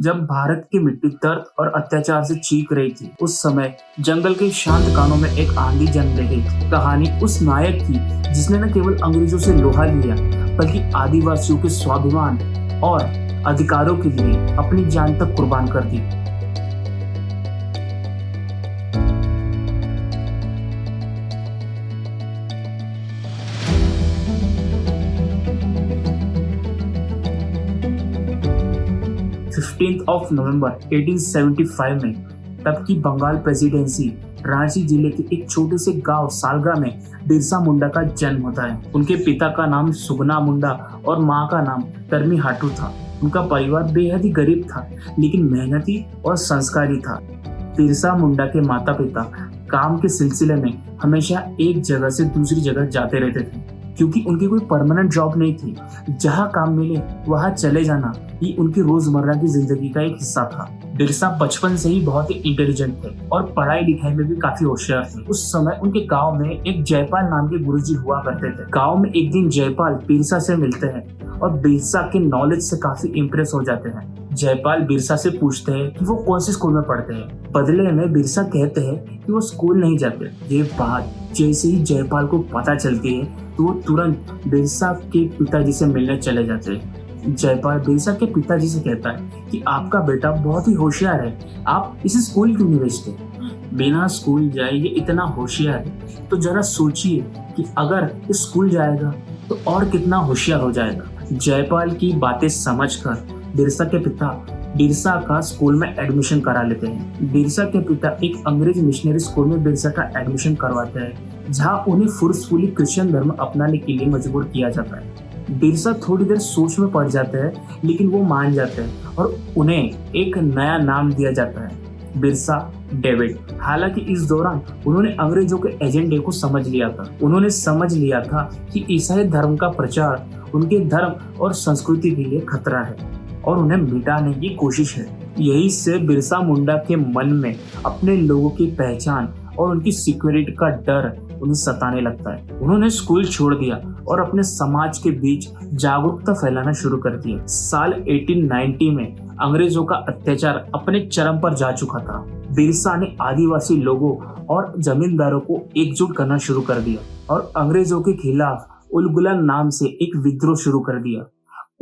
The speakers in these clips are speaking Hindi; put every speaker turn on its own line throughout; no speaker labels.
जब भारत की मिट्टी दर्द और अत्याचार से चीख रही थी, उस समय जंगल के शांत कानों में एक आंधी जम रही थी। कहानी उस नायक की जिसने न केवल अंग्रेजों से लोहा लिया, बल्कि आदिवासियों के स्वाभिमान और अधिकारों के लिए अपनी जान तक कुर्बान कर दी। नवंबर 1875 में तब की बंगाल प्रेसिडेंसी रांची जिले के एक छोटे से गांव सालगा में बिरसा मुंडा का जन्म होता है। उनके पिता का नाम सुगना मुंडा और मां का नाम तरमी हाटू था। उनका परिवार बेहद ही गरीब था, लेकिन मेहनती और संस्कारी था। बिरसा मुंडा के माता पिता काम के सिलसिले में हमेशा एक जगह से दूसरी जगह जाते रहते थे, क्योंकि उनकी कोई परमानेंट जॉब नहीं थी। जहां काम मिले वहां चले जाना ये उनकी रोजमर्रा की जिंदगी का एक हिस्सा था। बिरसा बचपन से ही बहुत ही इंटेलिजेंट थे और पढ़ाई लिखाई में भी काफी होशियार थे। उस समय उनके गांव में एक जयपाल नाम के गुरुजी हुआ करते थे। गांव में एक दिन जयपाल बिरसा से मिलते हैं और बिरसा के नॉलेज से काफी इम्प्रेस हो जाते हैं। जयपाल बिरसा से पूछते हैं कि वो कौन से स्कूल में पढ़ते हैं। बदले में बिरसा कहते हैं कि वो स्कूल नहीं जाते। ये बात जैसे ही जयपाल को पता चलती है तो वो तुरंत बिरसा के पिताजी से मिलने चले जाते हैं। जयपाल बिरसा के पिताजी से कहता है कि आपका बेटा बहुत ही होशियार है, आप इसे स्कूल क्यों नहीं भेजते? बिना स्कूल जाए ये इतना होशियार है, तो जरा सोचिए कि अगर ये स्कूल जाएगा तो और कितना होशियार हो जाएगा। जयपाल की बातें समझकर बिरसा के पिता बिरसा का स्कूल में एडमिशन करा लेते हैं। बिरसा के पिता एक अंग्रेज मिशनरी स्कूल में बिरसा का एडमिशन करवाते हैं, जहां उन्हें फोर्सफुली क्रिश्चियन धर्म अपनाने के लिए मजबूर किया जाता है। बिरसा थोड़ी देर सोच में पड़ जाते हैं, लेकिन वो मान जाते हैं और उन्हें एक नया नाम दिया जाता है, बिरसा डेविड। हालांकि इस दौरान उन्होंने अंग्रेजों के एजेंडे को समझ लिया था। उन्होंने समझ लिया था कि ईसाई धर्म का प्रचार उनके धर्म और संस्कृति के लिए खतरा है और उन्हें मिटाने की कोशिश है। यही से बिरसा मुंडा के मन में अपने लोगों की पहचान और उनकी सिक्योरिटी का डर उन्हें सताने लगता है। उन्होंने स्कूल छोड़ दिया और अपने समाज के बीच जागरूकता फैलाना शुरू कर दिया। साल 1890 में अंग्रेजों का अत्याचार अपने चरम पर जा चुका था। बिरसा ने आदिवासी लोगों और जमींदारों को एकजुट करना शुरू कर दिया और अंग्रेजों के खिलाफ उलगुलान नाम से एक विद्रोह शुरू कर दिया।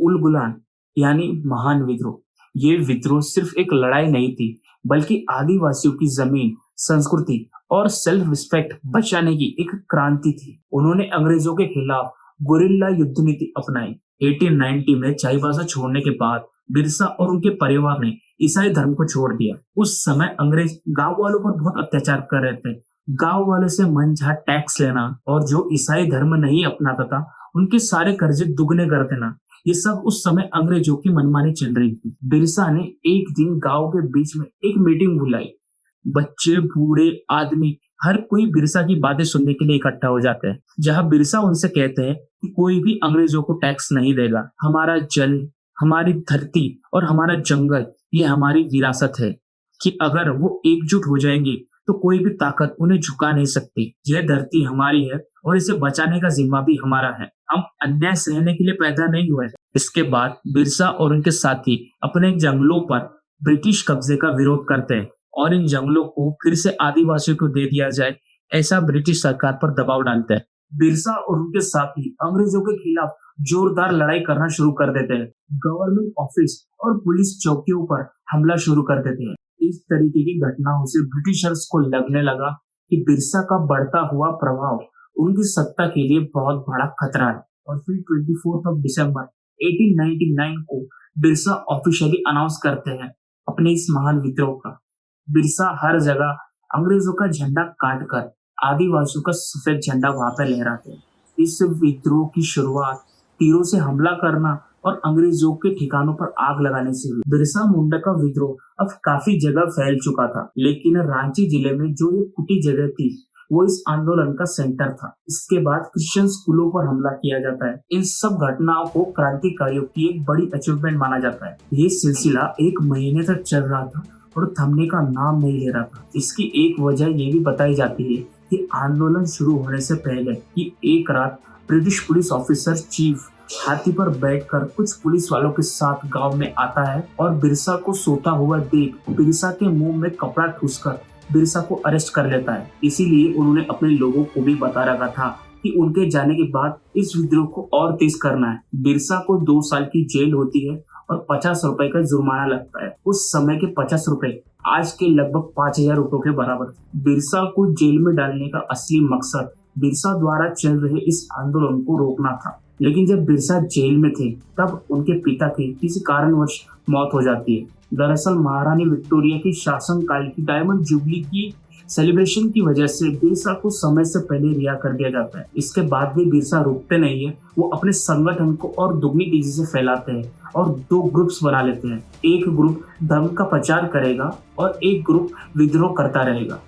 उलगुलान यानी महान विद्रोह। ये विद्रोह सिर्फ एक लड़ाई नहीं थी, बल्कि आदिवासियों की जमीन, संस्कृति और सेल्फ रिस्पेक्ट बचाने की एक क्रांति थी। उन्होंने अंग्रेजों के खिलाफ गुरिल्ला युद्ध नीति अपनाई। 1890 में चाईबासा छोड़ने के बाद बिरसा और उनके परिवार ने ईसाई धर्म को छोड़ दिया। उस समय अंग्रेज गांव वालों पर बहुत अत्याचार कर रहे थे। गांव वालों से मनचाहा टैक्स लेना और जो ईसाई धर्म नहीं अपनाता था उनके सारे कर्जे दुगने कर देना, ये सब उस समय अंग्रेजों की मनमानी चल रही थी। बिरसा ने एक दिन गांव के बीच में एक मीटिंग बुलाई। बच्चे, बूढ़े, आदमी, हर कोई बिरसा की बातें सुनने के लिए इकट्ठा हो जाते हैं, जहां बिरसा उनसे कहते हैं कि कोई भी अंग्रेजों को टैक्स नहीं देगा। हमारा जल, हमारी धरती और हमारा जंगल ये हमारी विरासत है कि अगर वो एकजुट हो जाएंगे तो कोई भी ताकत उन्हें झुका नहीं सकती। यह धरती हमारी है और इसे बचाने का जिम्मा भी हमारा है। हम अन्याय सहने के लिए पैदा नहीं हुए। इसके बाद बिरसा और उनके साथी अपने जंगलों पर ब्रिटिश कब्जे का विरोध करते हैं और इन जंगलों को फिर से आदिवासियों को दे दिया जाए, ऐसा ब्रिटिश सरकार पर दबाव डालते हैं। बिरसा और उनके साथी अंग्रेजों के खिलाफ जोरदार लड़ाई करना शुरू कर देते हैं। गवर्नमेंट ऑफिस और पुलिस चौकियों पर हमला शुरू कर देते हैं। इस तरीके की घटनाओं से ब्रिटिशर्स को लगने लगा कि बिरसा का बढ़ता हुआ प्रभाव उनकी सत्ता के लिए बहुत बड़ा खतरा है और फिर 24 दिसंबर 1899 को बिरसा ऑफिशियली अनाउंस करते हैं अपने इस महान विद्रोह का। बिरसा हर जगह अंग्रेजों का झंडा काटकर आदिवासियों का सफेद झंडा वहां पर लहराते हैं। इस विद्रोह की शुरुआत तीरों से हमला करना और अंग्रेजों के ठिकानों पर आग लगाने से हुई। बिरसा मुंडा का विद्रोह अब काफी जगह फैल चुका था, लेकिन रांची जिले में जो ये कुटी जगह थी वो इस आंदोलन का सेंटर था। इसके बाद क्रिश्चियन स्कूलों पर हमला किया जाता है। इन सब घटनाओं को क्रांतिकारियों की एक बड़ी अचीवमेंट माना जाता है। ये सिलसिला 1 महीने तक चल रहा था और थमने का नाम नहीं ले रहा था। इसकी एक वजह ये भी बताई जाती है कि आंदोलन शुरू होने से पहले कि एक रात ब्रिटिश पुलिस ऑफिसर चीफ हाथी पर बैठकर कुछ पुलिस वालों के साथ गांव में आता है और बिरसा को सोता हुआ देख बिरसा के मुंह में कपड़ा ठूसकर बिरसा को अरेस्ट कर लेता है। इसीलिए उन्होंने अपने लोगों को भी बता रखा था कि उनके जाने के बाद इस विद्रोह को और तेज करना है। बिरसा को 2 साल की जेल होती है और 50 रुपए का जुर्माना लगता है। उस समय के 50 रुपए आज के लगभग 5,000 रुपयों के बराबर थे। बिरसा को जेल में डालने का असली मकसद बिरसा द्वारा चल रहे इस आंदोलन को रोकना था। लेकिन जब बिरसा जेल में थे तब उनके पिता की किसी कारणवश मौत हो जाती है। दरअसल महारानी विक्टोरिया की शासनकाल की डायमंड जुबली की सेलिब्रेशन की वजह से बिरसा को समय से पहले रिहा कर दिया जाता है। इसके बाद भी बिरसा रुकते नहीं है। वो अपने संगठन को और दुगनी तेजी से फैलाते हैं और 2 ग्रुप्स बना लेते हैं। एक ग्रुप धर्म का प्रचार करेगा और एक ग्रुप विद्रोह करता रहेगा,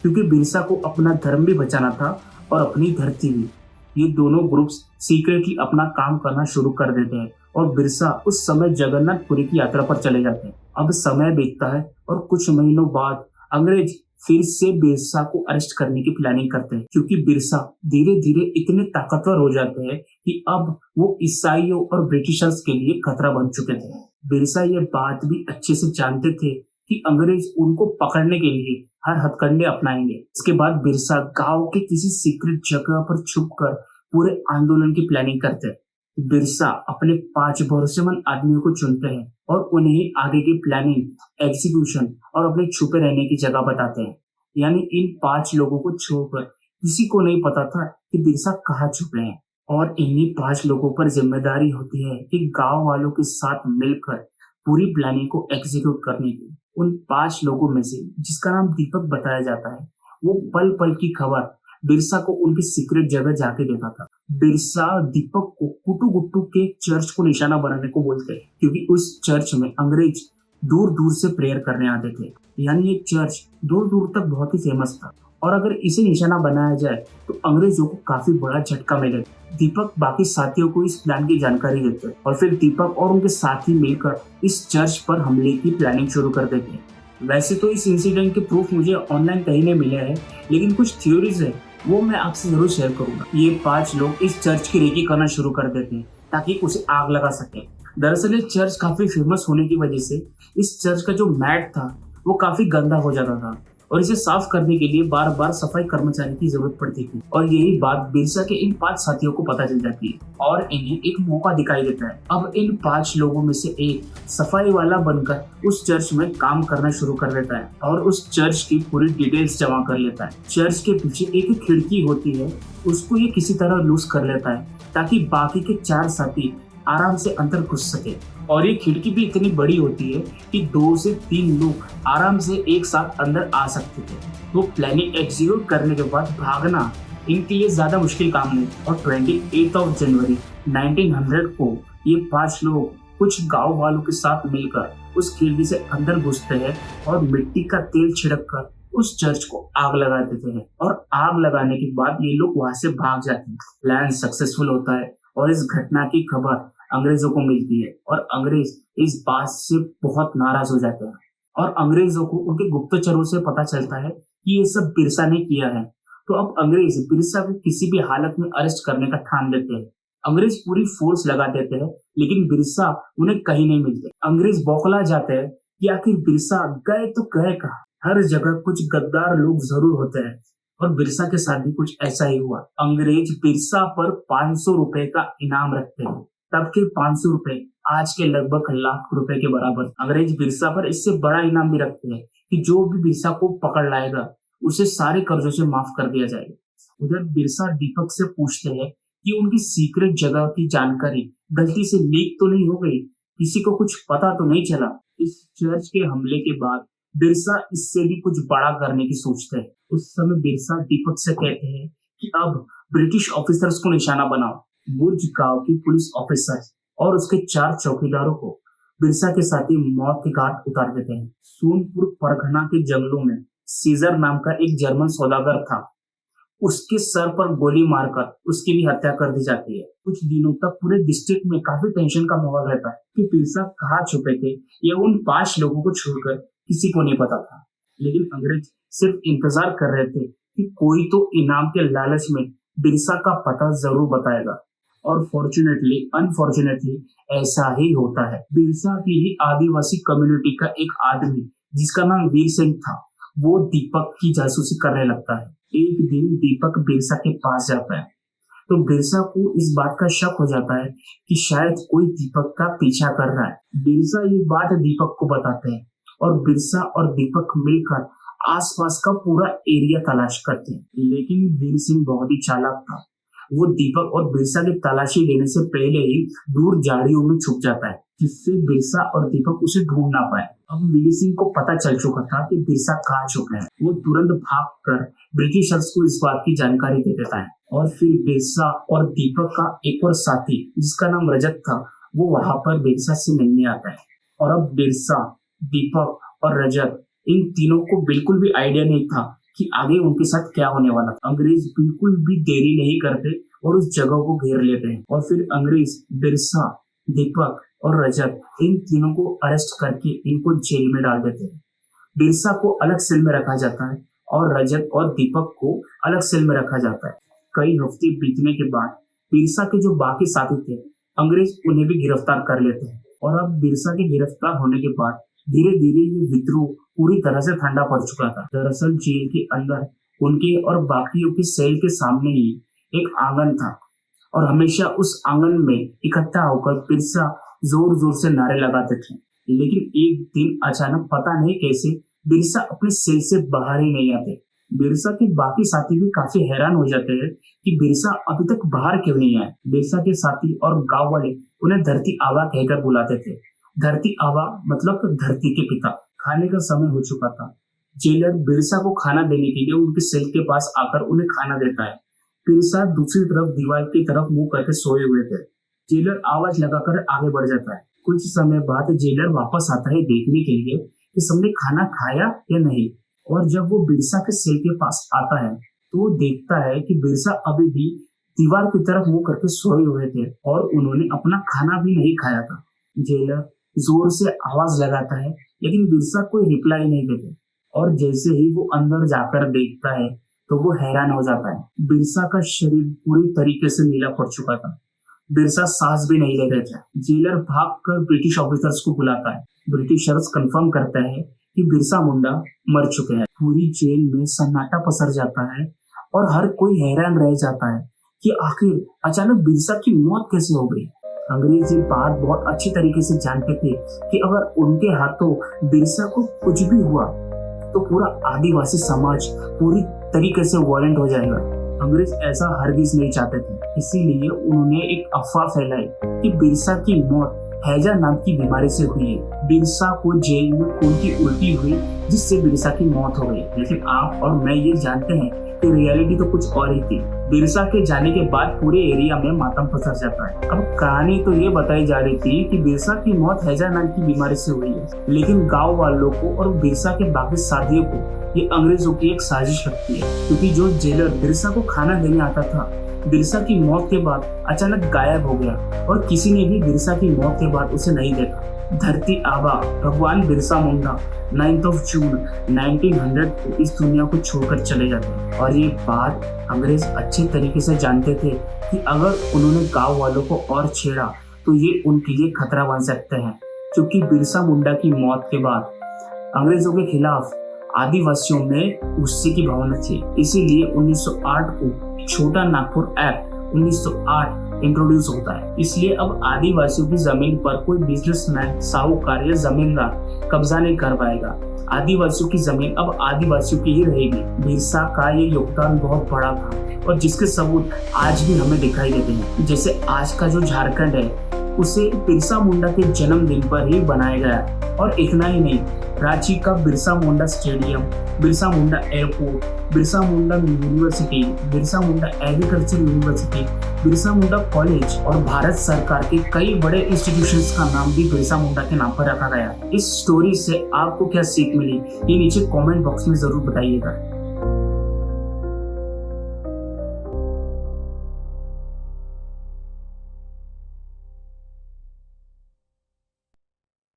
क्योंकि बिरसा को अपना धर्म भी बचाना था और अपनी धरती भी। ये दोनों ग्रुप्स सीक्रेटली अपना काम करना शुरू कर देते हैं और बिरसा उस समय जगन्नाथपुरी की यात्रा पर चले जाते हैं। अब समय बीतता है और कुछ महीनों बाद अंग्रेज फिर से बिरसा को अरेस्ट करने की प्लानिंग करते हैं, क्योंकि बिरसा धीरे धीरे इतने ताकतवर हो जाते हैं कि अब वो ईसाइयों और ब्रिटिशर्स के लिए खतरा बन चुके थे। बिरसा ये बात भी अच्छे से जानते थे कि अंग्रेज उनको पकड़ने के लिए हर हथकंडे अपनाएंगे। इसके बाद बिरसा गांव के किसी सीक्रेट जगह पर छुपकर पूरे आंदोलन की प्लानिंग करते हैं। बिरसा अपने 5 भरोसेमंद आदमियों को चुनते हैं और उन्हें आगे की प्लानिंग, एग्जीक्यूशन और अपने छुपे रहने की जगह बताते हैं। यानी इन 5 लोगों को छोड़कर किसी को नहीं पता था कि बिरसा कहाँ छुपे हैं। और इन्हीं 5 लोगों पर जिम्मेदारी होती है कि गांव वालों के साथ मिलकर पूरी प्लानिंग को एग्जीक्यूट करने की। उन 5 लोगों में से जिसका नाम दीपक बताया जाता है, वो पल पल की खबर बिरसा को उनकी सीक्रेट जगह जाके देता था। बिरसा दीपक को कुटू गुट्टू के चर्च को निशाना बनाने को बोलते हैं, क्योंकि उस चर्च में अंग्रेज दूर दूर से प्रेयर करने आते थे। यानी ये चर्च दूर दूर तक बहुत ही फेमस था और अगर इसे निशाना बनाया जाए तो अंग्रेजों को काफी बड़ा झटका मिलेगा। दीपक बाकी साथियों को इस प्लान की जानकारी देते हैं और फिर दीपक और उनके साथी मिलकर इस चर्च पर हमले की प्लानिंग शुरू कर देते हैं। वैसे तो इस इंसिडेंट के प्रूफ मुझे ऑनलाइन कहीं नहीं मिले हैं, लेकिन कुछ थ्योरीज है वो मैं आपसे जरूर शेयर करूंगा। ये 5 लोग इस चर्च की रेकी करना शुरू कर देते हैं ताकि उसे आग लगा सके। दरअसल ये चर्च काफी फेमस होने की वजह से इस चर्च का जो मैट था वो काफी गंदा हो जाता था और इसे साफ करने के लिए बार बार सफाई कर्मचारी की जरूरत पड़ती थी। और यही बात बिरसा के इन 5 साथियों को पता चल जाती है और इन्हें एक मौका दिखाई देता है। अब इन 5 लोगों में से एक सफाई वाला बनकर उस चर्च में काम करना शुरू कर देता है और उस चर्च की पूरी डिटेल्स जमा कर लेता है। चर्च के पीछे एक खिड़की होती है, उसको ये किसी तरह लूज कर लेता है ताकि बाकी के 4 साथी आराम से अंदर घुस सके। और ये खिड़की भी इतनी बड़ी होती है कि 2 से 3 लोग आराम से एक साथ अंदर आ सकते थे। तो प्लानिंग एग्जीक्यूट करने के बाद भागना इनके लिए ज्यादा मुश्किल काम नहीं। और 28 जनवरी 1900 को ये 5 लोग कुछ गांव वालों के साथ मिलकर उस खिड़की से अंदर घुसते हैं और मिट्टी का तेल छिड़क कर उस चर्च को आग लगा देते हैं। और आग लगाने के बाद ये लोग वहां से भाग जाते हैं। प्लान सक्सेसफुल होता है और इस घटना की खबर अंग्रेजों को मिलती है और अंग्रेज इस बात से बहुत नाराज हो जाते हैं और अंग्रेजों को उनके गुप्तचरों से पता चलता है कि ये सब बिरसा ने किया है। तो अब अंग्रेज बिरसा को किसी भी हालत में अरेस्ट करने का ठान लेते हैं। अंग्रेज पूरी फोर्स लगा देते हैं, लेकिन बिरसा उन्हें कहीं नहीं मिलते। अंग्रेज बौखला जाते हैं कि आखिर बिरसा गए तो गए कहाँ। हर जगह कुछ गद्दार लोग जरूर होते हैं और बिरसा के साथ भी कुछ ऐसा ही हुआ। अंग्रेज बिरसा पर 500 रुपए का इनाम रखते हैं। तब के 500 रुपए आज के लगभग लाख रुपए के बराबर। अंग्रेज बिरसा पर इससे बड़ा इनाम भी रखते हैं कि जो भी बिरसा को पकड़ लाएगा उसे सारे कर्जों से माफ कर दिया जाएगा। उधर बिरसा दीपक से पूछते हैं कि उनकी सीक्रेट जगह की जानकारी गलती से लीक तो नहीं हो गई, किसी को कुछ पता तो नहीं चला। इस चर्च के हमले के बाद बिरसा इससे भी कुछ बड़ा करने की सोचते हैं। उस समय बिरसा दीपक से कहते हैं कि अब ब्रिटिश ऑफिसर्स को निशाना बनाओ। बुर्ज गांव की पुलिस ऑफिसर और उसके 4 चौकीदारों को बिरसा के साथी मौत के घाट उतार देते हैं। सोनपुर परगना के जंगलों में सीजर नाम का एक जर्मन सौदागर था, उसके सर पर गोली मारकर उसकी भी हत्या कर दी जाती है। कुछ दिनों तक पूरे डिस्ट्रिक्ट में काफी टेंशन का माहौल रहता है कि बिरसा कहाँ छुपे थे। ये उन 5 लोगों को छोड़कर किसी को नहीं पता था, लेकिन अंग्रेज सिर्फ इंतजार कर रहे थे कि कोई तो इनाम के लालच में बिरसा का पता जरूर बताएगा। और फॉर्चुनेटली अनफॉर्चुनेटली ऐसा ही होता है। बिरसा की ही आदिवासी कम्युनिटी का एक आदमी जिसका नाम वीर सिंह था, वो दीपक की जासूसी करने लगता है। एक दिन दीपक बिरसा के पास जाता है तो बिरसा को इस बात का शक हो जाता है कि शायद कोई दीपक का पीछा कर रहा है। बिरसा ये बात दीपक को बताते हैं और बिरसा और दीपक मिलकर आसपास का पूरा एरिया तलाश करते हैं। लेकिन वीर सिंह बहुत ही चालाक था। वो दीपक और बिरसा की तलाशी लेने से पहले ही दूर झाड़ियों में छुप जाता है, जिससे बिरसा और दीपक उसे ढूंढ ना पाए। अब वीर सिंह को पता चल चुका था कि बिरसा कहाँ छुपा है। वो तुरंत भागकर ब्रिटिशर्स को इस बात की जानकारी दे देता है और फिर बिरसा और दीपक का एक और साथी जिसका नाम रजत था, वो वहां पर बिरसा से मिलने आता है। और अब बिरसा, दीपक और रजत, इन तीनों को बिल्कुल भी आइडिया नहीं था कि आगे उनके साथ क्या होने वाला। अंग्रेज बिल्कुल भी देरी नहीं करते और उस जगह को घेर लेते हैं और फिर अंग्रेज बिरसा, दीपक और रजत, इन तीनों को अरेस्ट करके इनको जेल में डाल देते हैं। बिरसा को अलग सेल में रखा जाता है और रजत और दीपक को अलग सेल में रखा जाता है। कई हफ्ते बीतने के बाद बिरसा के जो बाकी साथी थे, अंग्रेज उन्हें भी गिरफ्तार कर लेते हैं। और अब बिरसा के गिरफ्तार होने के बाद धीरे धीरे ये विद्रोह पूरी तरह से ठंडा पड़ चुका था। दरअसल जेल के अंदर उनके और बाकियों के सेल के सामने ही एक आंगन था और हमेशा उस आंगन में इकट्ठा होकर बिरसा जोर जोर से नारे लगाते थे। लेकिन एक दिन अचानक पता नहीं कैसे बिरसा अपने सेल से बाहर ही नहीं आते। बिरसा के बाकी साथी भी काफी हैरान हो जाते हैं कि बिरसा अभी तक बाहर क्यों नहीं आए। बिरसा के साथी और गांव वाले उन्हें धरती आबा कहकर बुलाते थे। धरती आबा मतलब धरती के पिता। खाने का समय हो चुका था। जेलर बिरसा को खाना देने के लिए उनके सेल के पास आकर उन्हें खाना देता है। बिरसा दूसरी तरफ दीवार की तरफ मुंह करके सोए हुए थे। जेलर आवाज लगाकर आगे बढ़ जाता है। कुछ समय बाद जेलर वापस आता है देखने के लिए कि सबने खाना खाया या नहीं। और जब वो बिरसा के सेल के पास आता है तो वो देखता है कि बिरसा अभी भी दीवार की तरफ मुंह करके सोए हुए थे और उन्होंने अपना खाना भी नहीं खाया था। जेलर जोर से आवाज लगाता है लेकिन बिरसा कोई रिप्लाई नहीं देते और जैसे ही वो अंदर जाकर देखता है तो वो हैरान हो जाता है। बिरसा का शरीर पूरी तरीके से नीला पड़ चुका था। बिरसा सांस भी नहीं ले रहे थे। जेलर भागकर ब्रिटिश ऑफिसर्स को बुलाता है। ब्रिटिशर्स कंफर्म करता है कि बिरसा मुंडा मर चुके हैं। पूरी जेल में सन्नाटा पसर जाता है और हर कोई हैरान रह जाता है कि आखिर अचानक बिरसा की मौत कैसे हो गई। अंग्रेज ये बात बहुत अच्छी तरीके से जानते थे कि अगर उनके हाथों बिरसा को कुछ भी हुआ तो पूरा आदिवासी समाज पूरी तरीके से वायलेंट हो जाएगा। अंग्रेज ऐसा हरगिज नहीं चाहते थे, इसीलिए उन्होंने एक अफवाह फैलाई कि बिरसा की मौत हैजा नाम की बीमारी से हुई है। बिरसा को जेल में खून की उल्टी हुई जिससे बिरसा की मौत हो गई। लेकिन आप और मैं ये जानते हैं कि रियलिटी तो कुछ और ही थी। बिरसा के जाने के बाद पूरे एरिया में मातम पसर जाता है। अब कहानी तो ये बताई जा रही थी कि बिरसा की मौत हैजा नाम की बीमारी से हुई है, लेकिन गांव वालों को और बिरसा के बाकी साथियों को ये अंग्रेजों की एक साजिश लगती है, क्योंकि जो जेलर बिरसा को खाना देने आता था बिरसा की मौत के बाद अचानक गायब हो गया और किसी ने भी बिरसा की मौत के बाद उसे नहीं देखा। धरती आबा भगवान बिरसा मुंडा 9 जून 1900 को इस दुनिया को छोड़कर चले जाते हैं। और ये बात अंग्रेज अच्छे तरीके से जानते थे कि अगर उन्होंने गांव वालों को और छेड़ा तो ये उनके लिए खतरा बन सकते हैं, क्योंकि बिरसा मुंडा की मौत के बाद अंग्रेजों के खिलाफ आदिवासियों में गुस्से की भावना थी। इसीलिए 1908 को छोटा नागपुर एक्ट 1908 इंट्रोड्यूस होता है। इसलिए अब आदिवासियों की जमीन पर कोई बिजनेसमैन, साहूकार या जमींदार कब्जा नहीं कर पाएगा। आदिवासियों की जमीन अब आदिवासियों की ही रहेगी। बिरसा का ये योगदान बहुत बड़ा था और जिसके सबूत आज भी हमें दिखाई देते हैं। जैसे आज का जो झारखंड है उसे बिरसा मुंडा के जन्मदिन पर ही बनाया गया। और इतना ही नहीं, रांची का Birsa Munda stadium, Birsa Munda airport, Birsa Munda university, Birsa Munda agriculture university, Birsa Munda college और भारत सरकार के कई बड़े इंस्टीट्यूशंस का नाम भी बिरसा मुंडा के नाम पर रखा गया। इस स्टोरी से आपको क्या सीख मिली ये नीचे कमेंट बॉक्स में जरूर बताइएगा।